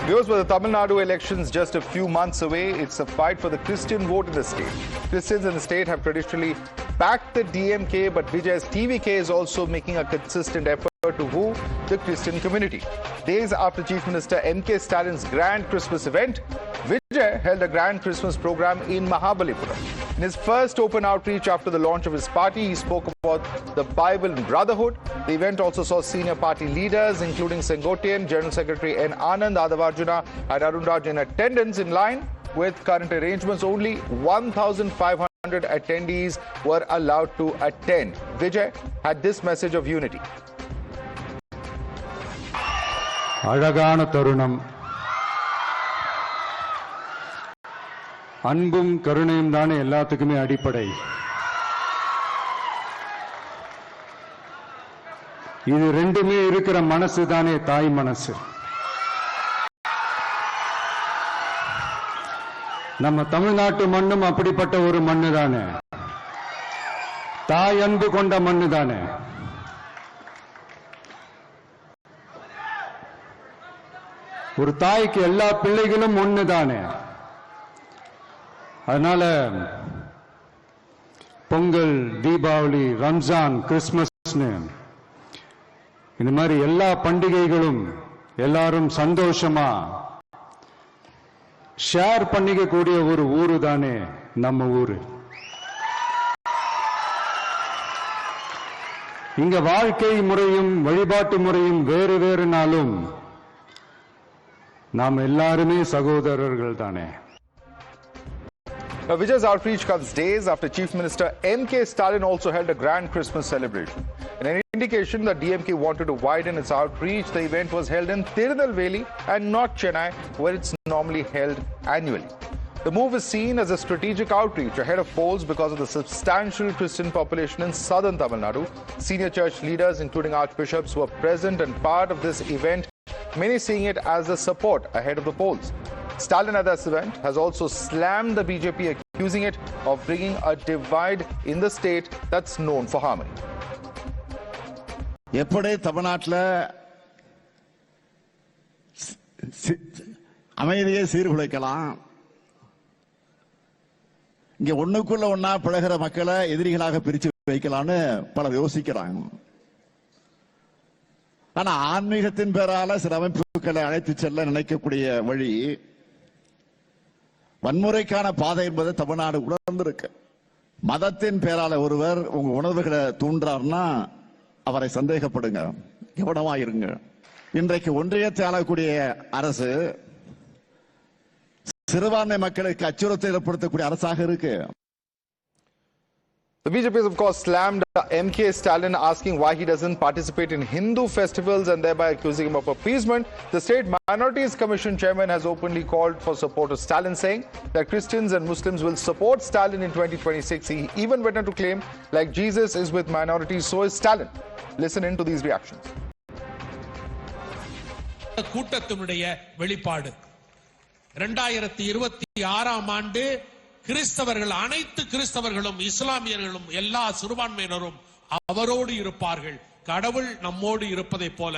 Viewers, with the Tamil Nadu elections just a few months away, it's a fight for the Christian vote in the state. Christians in the state have traditionally backed the DMK, but Vijay's TVK is also making a consistent effort to woo the Christian community. Days after Chief Minister M.K. Stalin's grand Christmas event, Vijay held a grand Christmas program in Mahabalipuram. In his first open outreach after the launch of his party, he spoke about the Bible and brotherhood. The event also saw senior party leaders, including Sengotian, General Secretary N. Anand Adavarjuna and Arun Raj in attendance. In line with current arrangements, only 1,500 attendees were allowed to attend. Vijay had this message of unity. அழகான தருணம், அன்பும் கருணையும் தானே எல்லாத்துக்குமே அடிப்படை. இது ரெண்டுமே இருக்கிற மனசு தானே தாய் மனசு. நம்ம தமிழ்நாட்டு மண்ணும் அப்படிப்பட்ட ஒரு மண்ணு தானே, தாய் அன்பு கொண்ட மண்ணு தானே. ஒரு தாய்க்கு எல்லா பிள்ளைகளும் ஒண்ணு தானே. அதனால பொங்கல், தீபாவளி, ரம்ஜான், கிறிஸ்துமஸ்னு இந்த மாதிரி எல்லா பண்டிகைகளும் எல்லாரும் சந்தோஷமா ஷேர் பண்ணிக்க கூடிய ஒரு ஊரு தானே நம்ம ஊரு. இங்க வாழ்க்கை முறையும் வழிபாட்டு முறையும் வேறு வேறுனாலும் நாம் எல்லாருமே சகோதரர்கள் தானே. Now, Vijay's outreach comes days after Chief Minister M.K. Stalin also held a grand Christmas celebration. In an indication that DMK wanted to widen its outreach, the event was held in Tirunelveli and not Chennai, where it's normally held annually. The move is seen as a strategic outreach ahead of polls because of the substantial Christian population in southern Tamil Nadu. Senior church leaders, including archbishops, were present and part of this event, many seeing it as a support ahead of the polls. Stalin at this event has also slammed the BJP, accusing it of bringing a divide in the state that's known for harmony. எப்படி தமிழ்நாட்டில் அமைதியை சீர்குலைக்கலாம், இங்க ஒண்ணுக்குள்ள ஒன்னா பிழகிற மக்களை எதிரிகளாக பிரிச்சு வைக்கலாம்னு பலர் யோசிக்கிறாங்க. ஆனா ஆன்மீகத்தின் பேரால சில அமைப்புகளை அழைத்து செல்ல நினைக்கக்கூடிய வழி வன்முறைக்கான பாதை என்பது தமிழ்நாடு உணர்ந்திருக்கு. மதத்தின் பேரால ஒருவர் உங்க உணர்வுகளை தூண்டுறார்னா அவரை சந்தேகப்படுங்க, கவனமா இருங்க. இன்றைக்கு ஒன்றியத்தை ஆளக்கூடிய அரசு சிறுபான்மை மக்களுக்கு அச்சுறுத்தல் ஏற்படுத்தக்கூடிய அரசாக இருக்கு. The BJP has, of course, slammed M.K. Stalin, asking why he doesn't participate in Hindu festivals and thereby accusing him of appeasement. The State Minorities Commission chairman has openly called for support of Stalin, saying that Christians and Muslims will support Stalin in 2026. He even went on to claim, like Jesus is with minorities, so is Stalin. Listen in to these reactions. கூட்டத்தினுடைய வெளிப்பாடு 2026ஆம் ஆண்டு கிறிஸ்தவர்கள், அனைத்து கிறிஸ்தவர்களும், இஸ்லாமியர்களும், எல்லா சிறுபான்மையினரும் அவரோடு இருப்பார்கள். கடவுள் நம்மோடு இருப்பதை போல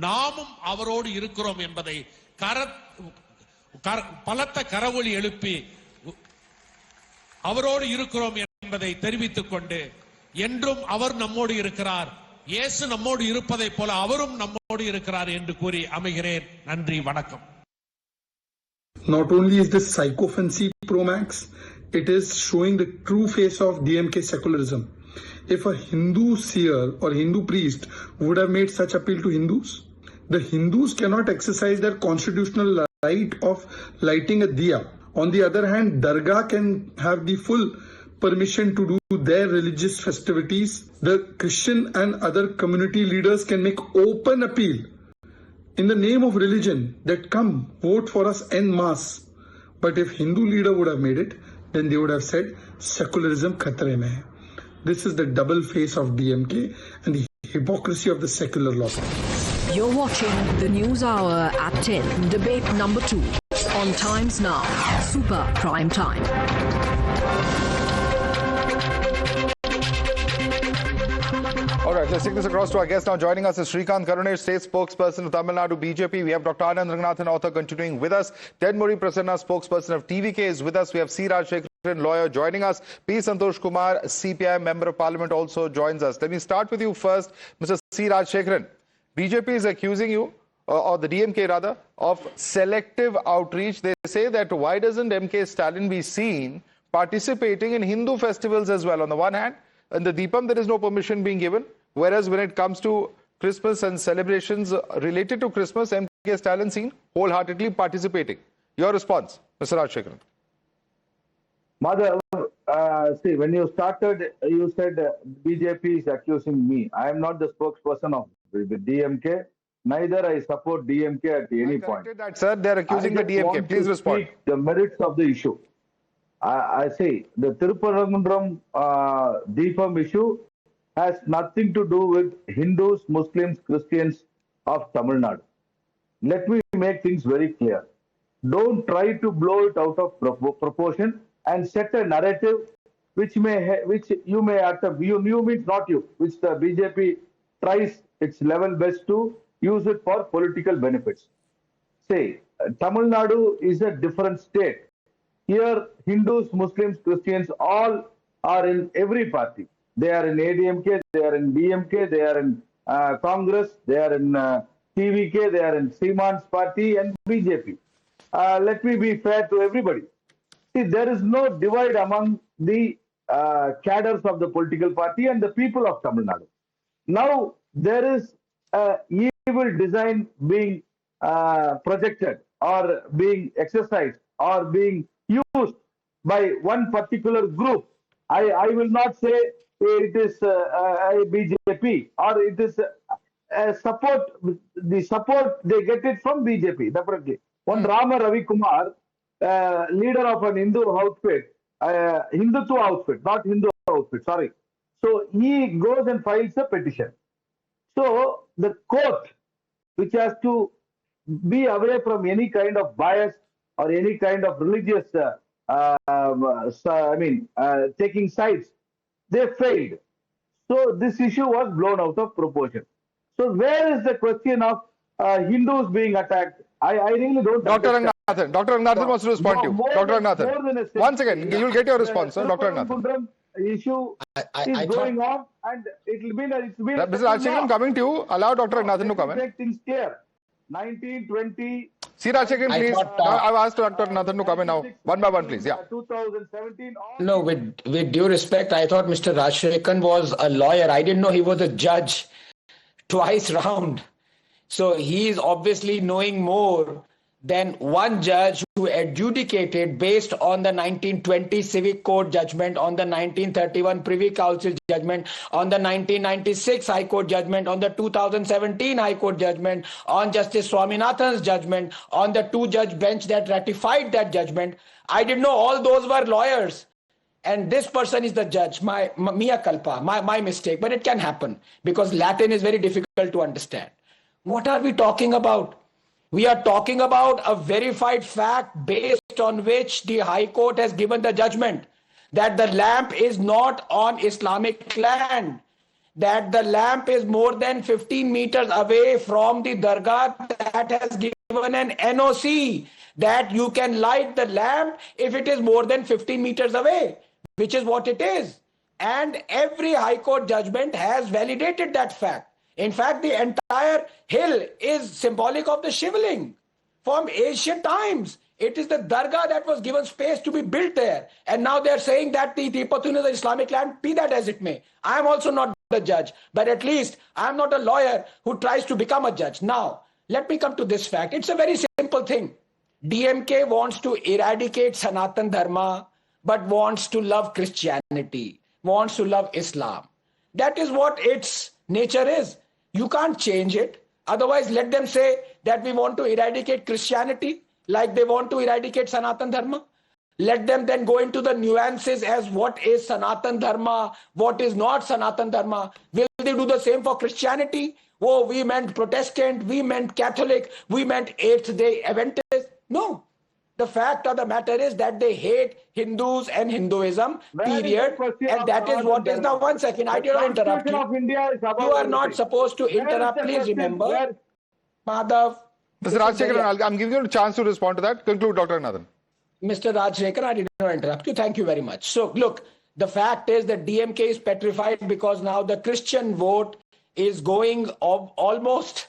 நாமும் அவரோடு இருக்கிறோம் என்பதை பலத்த கரவொலி எழுப்பி அவரோடு இருக்கிறோம் என்பதை தெரிவித்துக் கொண்டு, என்றும் அவர் நம்மோடு இருக்கிறார், இயேசு நம்மோடு இருப்பதை போல அவரும் நம்மோடு இருக்கிறார் என்று கூறி அமைகிறேன். நன்றி, வணக்கம். Not only is this psychophancy pro max, it is showing the true face of DMK secularism. If a Hindu seer or Hindu priest would have made such appeal to Hindus, the Hindus cannot exercise their constitutional right of lighting a diya. On the other hand, Dargah can have the full permission to do their religious festivities. The Christian and other community leaders can make open appeal in the name of religion that come vote for us en masse. But if Hindu leader would have made it, then they would have said secularism khatre mein hai. This is the double face of DMK and the hypocrisy of the secular lobby. You're watching the News Hour at 10, debate number 2 on Times Now, Super Prime Time. All right, let's take this across to our guest now. Joining us is Srikanth Karunesh, state spokesperson of Tamil Nadu BJP. We have Dr. Anand Ranganathan, author, continuing with us. Tenmuri Prasanna, spokesperson of TVK, is with us. We have C. Rajshekharan, lawyer, joining us. P. Santosh Kumar, CPI member of parliament, also joins us. Let me start with you first, Mr. C. Rajshekharan. BJP is accusing you, or the DMK rather, of selective outreach. They say that why doesn't MK Stalin be seen participating in Hindu festivals as well? On the one hand, in the Deepam, there is no permission being given. Whereas when it comes to Christmas and celebrations related to Christmas, MK Stalin seen wholeheartedly participating. Your response, Mr. Rajshekharan. Madhav, see, when you started, you said BJP is accusing me. I am not the spokesperson of the DMK. Neither I support DMK at any point. That, sir, they are accusing the DMK. Please respond. The merits of the issue. I say the Tirupparamkundram Deepam issue has nothing to do with Hindus, Muslims, Christians of Tamil Nadu. Let me make things very clear. Don't try to blow it out of proportion and set a narrative which you may accept. You means not you, which the BJP tries its level best to use it for political benefits. Say, Tamil Nadu is a different state. Here, Hindus, Muslims, Christians, all are in every party. They are in ADMK, they are in DMK, they are in Congress, they are in TVK, they are in Seeman's party and BJP. Let me be fair to everybody. See, there is no divide among the cadres of the political party and the people of Tamil Nadu. Now, there is evil design being projected or being exercised or being used by one particular group. I will not say it is a BJP or it is support. The support they get it from BJP, definitely. One Rama Ravi Kumar, leader of an Hindu outfit, Hindutva outfit, not Hindu outfit, sorry. So he goes and files a petition. So the court, which has to be away from any kind of bias or any kind of religious, taking sides, they failed. So this issue was blown out of proportion. So where is the question of Hindus being attacked? I really don't Dr. understand. Dr. Ranganathan wants to respond to you. Dr. Ranganathan. Once again, you will get your response, sir. Dr. Ranganathan. Issue is going on and it's been Mr. Rajshekharan, coming to you. Allow Dr. Ranganathan to come in. Make things clear. 1920. C. Rajshekharan, please. I've asked Dr. Ranganathan to come in now. One by one, please. Yeah. 2017. No, with due respect, I thought Mr. Rajshekharan was a lawyer. I didn't know he was a judge twice round. So he is obviously knowing more than one judge who adjudicated based on the 1920 Civic Court judgment, on the 1931 Privy Council judgment, on the 1996 High Court judgment, on the 2017 High Court judgment, on Justice Swaminathan's judgment, on the two-judge bench that ratified that judgment. I didn't know all those were lawyers. And this person is the judge. My mea culpa, my mistake. But it can happen because Latin is very difficult to understand. What are we talking about? We are talking about a verified fact based on which the High Court has given the judgment that the lamp is not on Islamic land, that the lamp is more than 15 meters away from the dargah that has given an NOC that you can light the lamp if it is more than 15 meters away, which is what it is. And every High Court judgment has validated that fact. In fact, the entire hill is symbolic of the Shivling from ancient times. It is the dargah that was given space to be built there. And now they're saying that the Tirupattur is the Islamic land, be that as it may. I am also not the judge, but at least I am not a lawyer who tries to become a judge. Now, let me come to this fact. It's a very simple thing. DMK wants to eradicate Sanatan Dharma, but wants to love Christianity, wants to love Islam. That is what its nature is. You can't change it. Otherwise, let them say that we want to eradicate Christianity like they want to eradicate Sanatan Dharma. Let them then go into the nuances as what is Sanatan Dharma, what is not Sanatan Dharma. Will they do the same for Christianity? Oh, we meant Protestant, we meant Catholic, we meant Eighth-day Adventist. No. The fact of the matter is that they hate Hindus and Hinduism, period. And that is what is now. 1 second, I did not interrupt you. Of India is above You are not everything. supposed to interrupt. Please remember, Madhav. Mr. Rajshekharan, I'm giving you a chance to respond to that. Conclude, Dr. Nathan. Mr. Rajshekharan, I did not interrupt you. Thank you very much. So, look, the fact is that DMK is petrified because now the Christian vote is going almost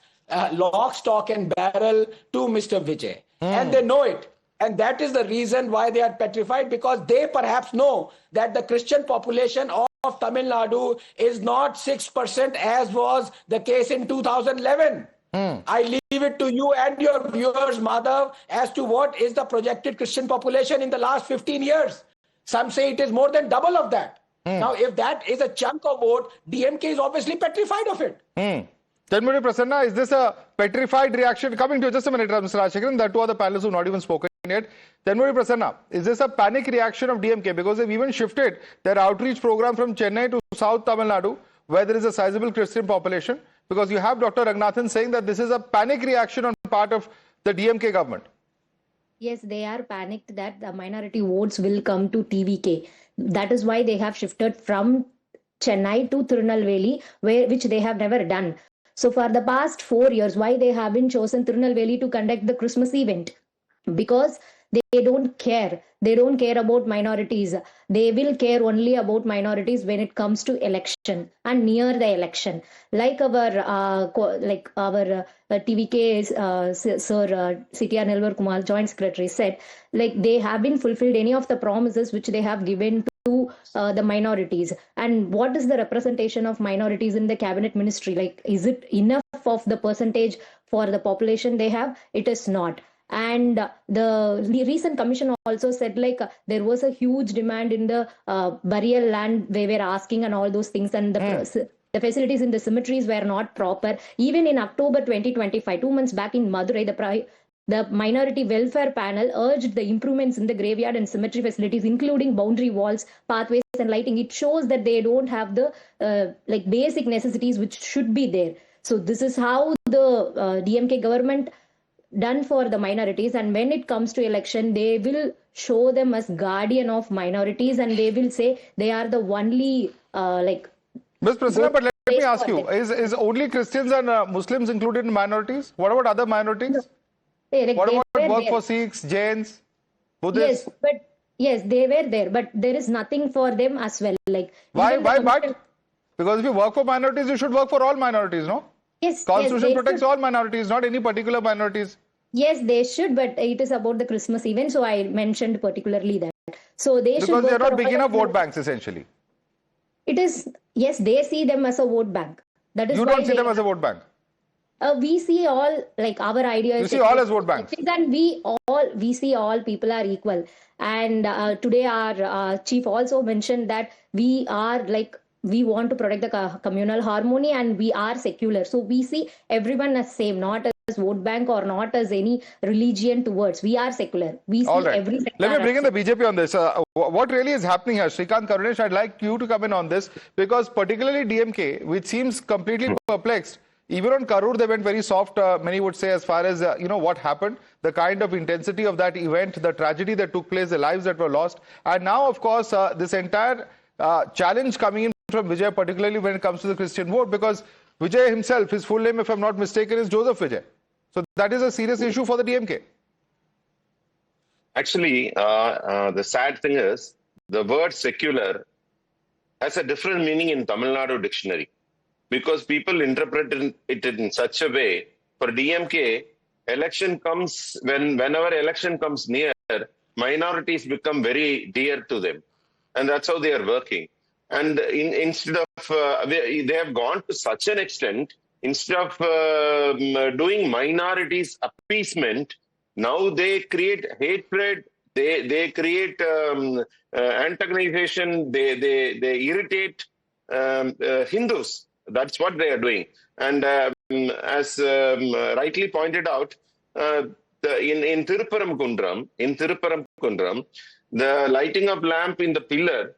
lock, stock and barrel to Mr. Vijay. And they know it. And that is the reason why they are petrified, because they perhaps know that the Christian population of Tamil Nadu is not 6% as was the case in 2011. I leave it to you and your viewers, Madhav, as to what is the projected Christian population in the last 15 years. Some say it is more than double of that. Now, if that is a chunk of vote, DMK is obviously petrified of it. Tanmuri Prasanna, is this a petrified reaction? Coming to just a minute, Mr. Rajshekharan, there are two other panelists who have not even spoken yet. Tanmuri Prasanna, is this a panic reaction of DMK? Because they've even shifted their outreach program from Chennai to South Tamil Nadu, where there is a sizable Christian population. Because you have Dr. Raghunathan saying that this is a panic reaction on part of the DMK government. Yes, they are panicked that the minority votes will come to TVK. That is why they have shifted from Chennai to Tirunelveli, which they have never done. So for the past 4 years, why they haven't chosen Tirunelveli to conduct the Christmas event? Because they don't care. They don't care about minorities. They will care only about minorities when it comes to election and near the election. Like our TVK Sir CTR Nilwar Kumar, Joint Secretary, said, like they haven't fulfilled any of the promises which they have given to the minorities. And what is the representation of minorities in the cabinet ministry? Like, is it enough of the percentage for the population they have? It is not. And the recent commission also said like there was a huge demand in the burial land they were asking and all those things, and the facilities in the cemeteries were not proper. Even in October 2025, 2 months back in Madurai, the Minority Welfare Panel urged the improvements in the graveyard and cemetery facilities, including boundary walls, pathways and lighting. It shows that they don't have the basic necessities which should be there. So this is how the DMK government done for the minorities, and when it comes to election, they will show them as guardian of minorities, and they will say they are the only Ms. Prasanna, but let me ask you, is only Christians and Muslims included in minorities? What about other minorities? What about work for Sikhs, Jains, Buddhists? Yes, they were there, but there is nothing for them as well. Like why? But because if you work for minorities, you should work for all minorities, no? Yes, Constitution protects all minorities, not any particular minorities. Yes, they should, but it is about the Christmas event, so I mentioned particularly that. So they should. Because they are not big enough vote banks, essentially. It is, yes, they see them as a vote bank. That is you don't see them as a vote bank. We see all, like our ideas. You see all as vote banks. And we see all people are equal. And today our chief also mentioned that we are we want to protect the communal harmony and we are secular. So we see everyone as same, not as vote bank or not as any religion towards. We are secular. We see every sector. Let me bring in the BJP on this. What really is happening here? Shrikant Karunesh, I'd like you to come in on this, because particularly DMK, which seems completely perplexed. Even on Karur, they went very soft, many would say, as far as, what happened, the kind of intensity of that event, the tragedy that took place, the lives that were lost. And now, of course, this entire challenge coming in from Vijay, particularly when it comes to the Christian vote, because Vijay himself, his full name, if I'm not mistaken, is Joseph Vijay. So that is a serious issue for the DMK. Actually, the sad thing is, the word secular has a different meaning in Tamil Nadu dictionary, because people interpret it in such a way. For DMK, election comes, whenever election comes near, minorities become very dear to them. And that's how they are working. And instead of, they have gone to such an extent, instead of doing minorities appeasement, now they create hatred, they create antagonization, they irritate Hindus. That's what they are doing. And as rightly pointed out, in Tirupparam Kundram, the lighting of lamp in the pillar,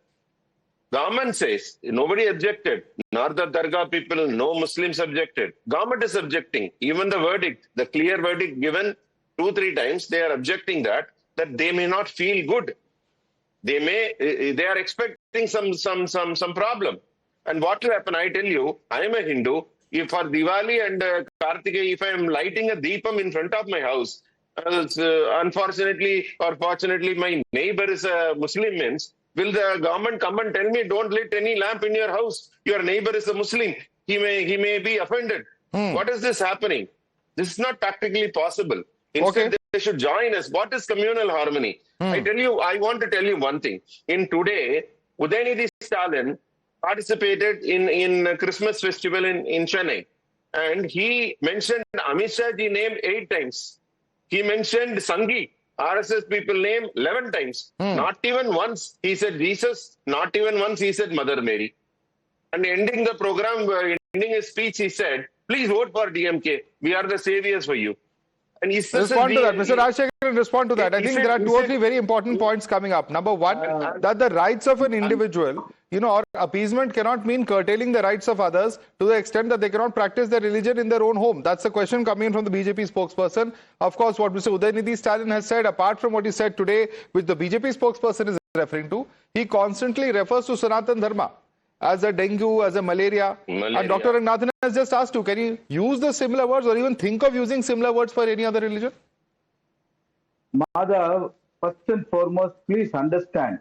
government says, nobody objected. Nor the Dargah people, no Muslims objected. Government is objecting. Even the verdict, the clear verdict given 2-3 times, they are objecting that that they may not feel good. They are expecting some problem. And what will happen? I tell you, I am a Hindu. If for Diwali and Kartikeya, if I am lighting a deepam in front of my house, unfortunately or fortunately, my neighbor is a Muslim, means, will the government come and tell me, don't lit any lamp in your house? Your neighbor is a Muslim. He may be offended. What is this happening? This is not practically possible. Instead, they should join us. What is communal harmony? I want to tell you one thing. In today, Udayanidhi Stalin participated in Christmas festival in Chennai. And he mentioned Amit Shah ji name 8 times. He mentioned Sanghi, RSS people name 11 times. Not even once he said Jesus. Not even once he said Mother Mary. And ending the program, ending his speech, he said, please vote for DMK. We are the saviors for you. And respond to that. Mr. Rajshekharan, respond to that. I think there are 2 or 3 very important points coming up. Number one, that the rights of an individual, or appeasement cannot mean curtailing the rights of others to the extent that they cannot practice their religion in their own home. That's the question coming in from the BJP spokesperson. Of course, what Mr. Udayanidhi Stalin has said, apart from what he said today, which the BJP spokesperson is referring to, he constantly refers to Sanatan Dharma as a dengue, as a malaria. And Dr. Ranganathan has just asked you, can you use the similar words or even think of using similar words for any other religion? Madhav, first and foremost, please understand,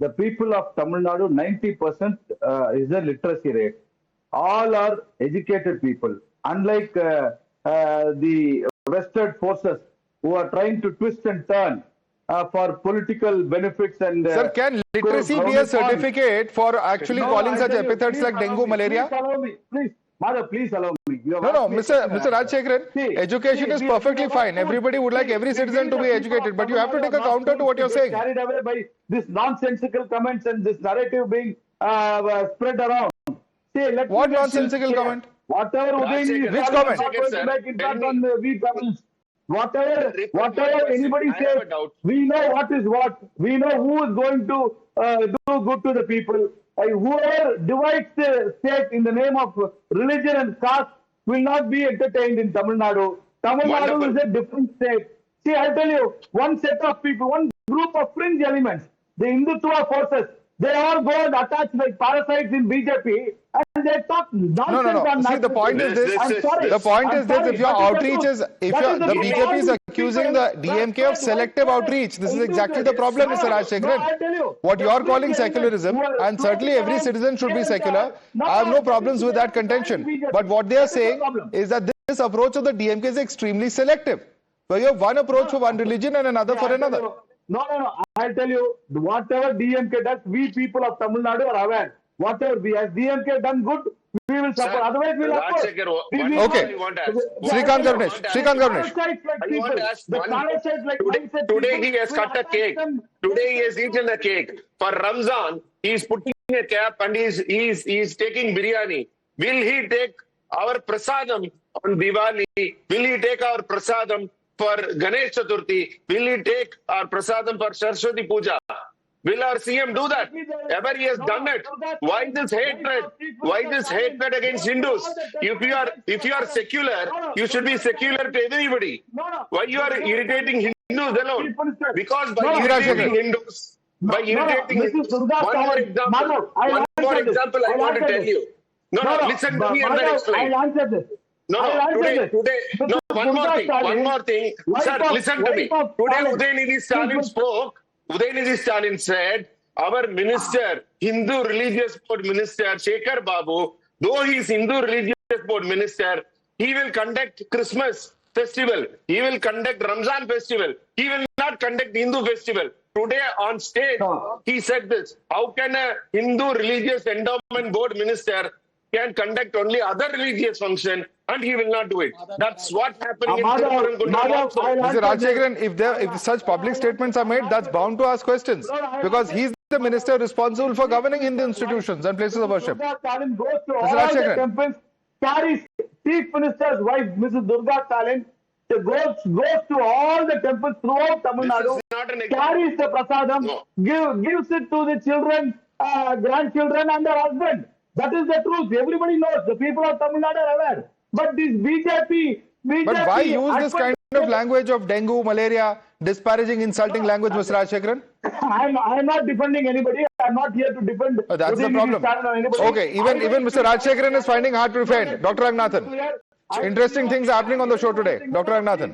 the people of Tamil Nadu, 90% is the literacy rate. All are educated people. Unlike the Western forces who are trying to twist and turn for political benefits and... Sir, can literacy be a certificate for actually calling such epithets like dengue, malaria? Please allow me. Please. Mother, please allow me. No, Mr. Rajshekharan, education is perfectly fine. Everybody would like every citizen to be educated, but you have to take a counter to what you're saying. Carried away by this nonsensical comments and this narrative being spread around. See, what nonsensical comment? Whatever which comment? Whatever anybody says, we know what is what. We know who is going to do good to the people. Whoever divides the state in the name of religion and caste will not be entertained in Tamil Nadu. Tamil Nadu is a different state. See, I'll tell you, one set of people, one group of fringe elements, the Hindutva forces, they all go and attach like parasites in BJP and they talk nonsense. No. See, the point is this. The point is this. If your outreach is, the BJP is accusing the DMK of selective outreach. This is exactly the problem, Mr. Rajshekharan. What you are calling secularism, and certainly every citizen should be secular. I have no problems with that contention. But what they are saying is that this approach of the DMK is extremely selective. So you have one approach for one religion and another for another. No. I'll tell you, whatever DMK does, we people of Tamil Nadu are aware. Whatever has DMK done good, we will support. Otherwise, we will oppose. Okay. Srikant Ganesh. Today he has cut a cake. Today he has eaten a cake. For Ramzan, he is putting a cap and he is taking biryani. Will he take our prasadam on Diwali? Will he take our prasadam for Ganesh Chaturthi? Will he take our prasadam for Saraswati Puja? Will our CM do that? Ever he has done it. Why this hatred? Why this hatred against Hindus? If you are secular, you should be secular to everybody. Why you are irritating Hindus alone? Because by irritating Hindus, one more example I want to tell you. No, listen to me and then explain. I'll answer this. One more thing. Sir, listen to me. Today Udayanidhi Stalin spoke. Udayanidhi Stalin said, our minister, Hindu Religious Board Minister, Shekhar Babu, though he is Hindu Religious Board Minister, he will conduct Christmas festival. He will conduct Ramzan festival. He will not conduct Hindu festival. Today on stage, he said this. How can a Hindu Religious Endowment Board Minister can conduct only other religious function and he will not do it? That's what happened in Mr. Rajshekharan, if such public statements are made, that's bound to ask questions because he's the minister responsible for governing Hindu institutions and places of worship. Stalin goes to all the temples, carries Chief Minister's wife, Mrs. Durga Stalin, goes to all the temples throughout Tamil Nadu, carries the prasadam, gives it to the children, grandchildren and their husband. That is the truth. Everybody knows. The people of Tamil Nadu are aware. But this BJP... But why use this kind of language of dengue, malaria? disparaging, insulting language, Mr. Rajshekharan? I'm not defending anybody. I'm not here to defend. That's the problem. Okay, even Mr. Rajshekharan is finding hard to defend. Dr. Ranganathan. Interesting things happening on the show today. Dr. Ranganathan.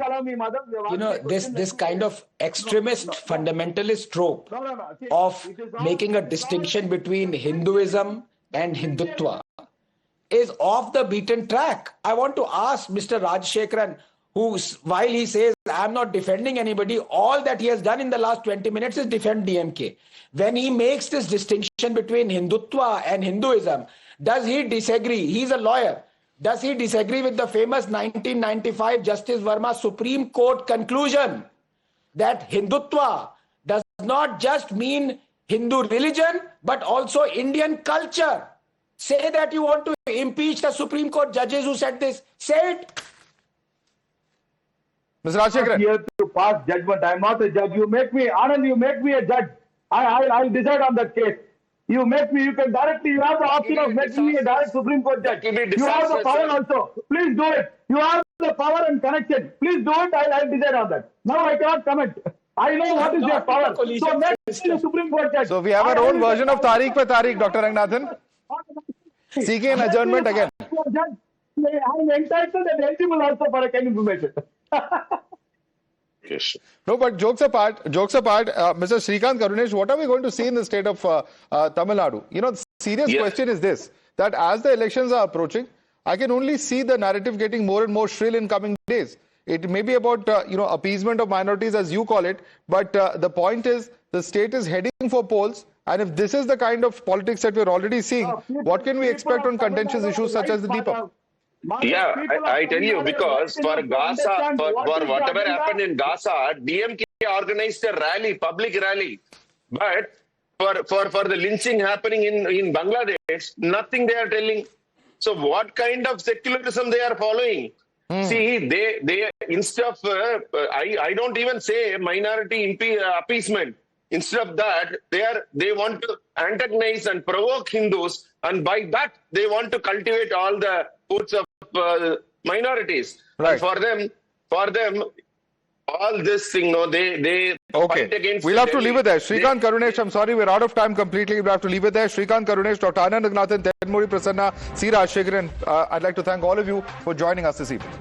You know, this kind of extremist fundamentalist trope of making a distinction between Hinduism and Hindutva is off the beaten track. I want to ask Mr. Rajshekharan, who, while he says, I'm not defending anybody, all that he has done in the last 20 minutes is defend DMK. When he makes this distinction between Hindutva and Hinduism, does he disagree? He's a lawyer. Does he disagree with the famous 1995 Justice Verma Supreme Court conclusion that Hindutva does not just mean Hindu religion, but also Indian culture? Say that you want to impeach the Supreme Court judges who said this. Say it. Mr. Rajshekharan. I'm here to pass judgment. I'm not a judge. You make me, Anand, you make me a judge. I'll decide on that case. You make me, you can directly, you have the option of making me a direct Supreme Court judge. You have the power also. Please do it. You have the power and connection. Please do it. I'll decide on that. Now I cannot comment. I know what is your power. So make me a Supreme Court judge. So we have our own version of Tariq pe Tariq, Dr. Ranganathan. Seeking an adjournment again. I'm entitled and eligible also for a kind of information. No, but jokes apart, Mr. Shrikant Karunesh, what are we going to see in the state of Tamil Nadu? You know, the serious question is this, that as the elections are approaching, I can only see the narrative getting more and more shrill in coming days. It may be about, appeasement of minorities, as you call it, but the point is the state is heading for polls. And if this is the kind of politics that we're already seeing, what can we expect on contentious issues such as the Deepam? Yeah, I tell you, because for Gaza, for whatever happened in Gaza, DMK organized a rally, public rally. But for the lynching happening in Bangladesh, nothing they are telling. So what kind of secularism they are following? See, they instead of, I don't even say minority appeasement. Instead of that, they want to antagonize and provoke Hindus, and by that they want to cultivate all the roots of minorities. Right. And for them, all this thing, they fight against. We'll have to leave it there. Shrikant Karunesh, I'm sorry, we're out of time completely. We'll have to leave it there. Shrikant Karunesh, Dr. Anand Ranganathan, Tenmuri Prasanna, C. Rajshekharan, I'd like to thank all of you for joining us this evening.